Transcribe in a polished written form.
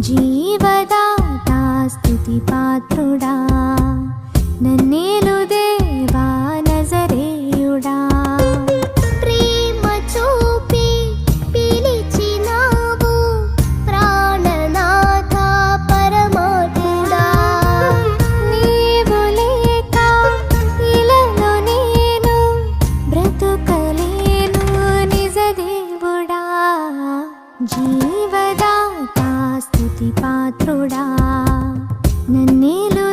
జీవదాతా స్తుతి పాత్రుడా, నన్నేలు దేవా నజరేయుడా. ప్రేమ చూపి పిలిచినావు ప్రాణనాథ పరమాత్ముడా. నీవు లేక ఇలలో నేను బ్రతుకలేను నిజ దేవుడా. జీవదాతా స్తుతి పాత్రుడా, నన్నేలు